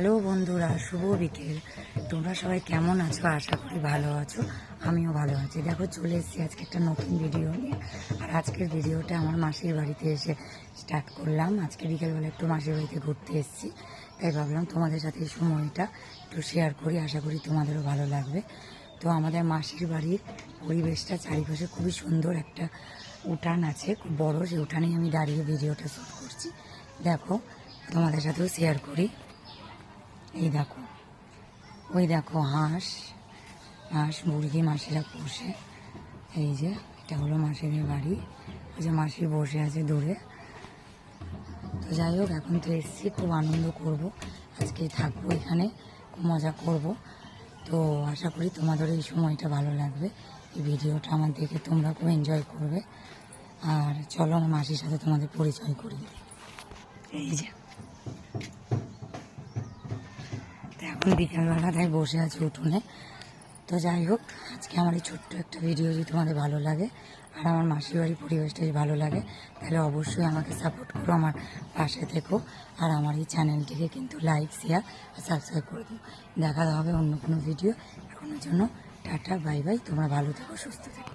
Hello বন্ধুরা, শুভ বিকেল। তোমরা সবাই কেমন আছো? আশা করি ভালো আছো, আমিও ভালো আছি। দেখো, চলে এসেছি আজকে একটা নতুন ভিডিও নিয়ে। আর আজকের ভিডিওটা আমার মাসির বাড়িতে এসে স্টার্ট করলাম। আজকে বিকেলবেলা একটু মাসির বাড়িতে ঘুরতে এসেছি, তাই ভাবলাম তোমাদের সাথে এই সময়টা একটু শেয়ার করি। আশা করি তোমাদেরও ভালো লাগবে। তো আমাদের মাসির বাড়ির পরিবেশটা চারিপাশে খুবই সুন্দর। একটা উঠান আছে, খুব বড়। সেই উঠানেই আমি দাঁড়িয়ে ভিডিওটা শ্যুট করছি। দেখো, তোমাদের সাথেও শেয়ার করি। এই দেখো, ওই দেখো হাঁস মুরগি মাসিরা পোষে। এই যে এটা হলো মাসিদের বাড়ি। ওই যে মাসি বসে আছে দূরে। তো যাই হোক, এখন তো এসেছি, খুব আনন্দ করব। আজকে থাকবো এখানে, খুব মজা করব। তো আশা করি তোমাদের এই সময়টা ভালো লাগবে। এই ভিডিওটা আমার দেখে তোমরা খুব এনজয় করবে। আর চলো, আমার মাসির সাথে তোমাদের পরিচয় করিয়ে দিই। এই যে এখন বিকালবেলা তাই বসে আছে উঠোনে। তো যাই হোক, আজকে আমার এই ছোট্ট একটা ভিডিও যদি তোমাদের ভালো লাগে আর আমার মাসির বাড়ির পরিবেশটা যদি ভালো লাগে, তাহলে অবশ্যই আমাকে সাপোর্ট করো, আমার পাশে থেকো। আর আমার এই চ্যানেলটিকে কিন্তু লাইক, শেয়ার আর সাবস্ক্রাইব করে দিও। দেখা হবে অন্য কোনো ভিডিও। এখনের জন্য টাটা, বাই বাই। তোমরা ভালো থেকো, সুস্থ থেকো।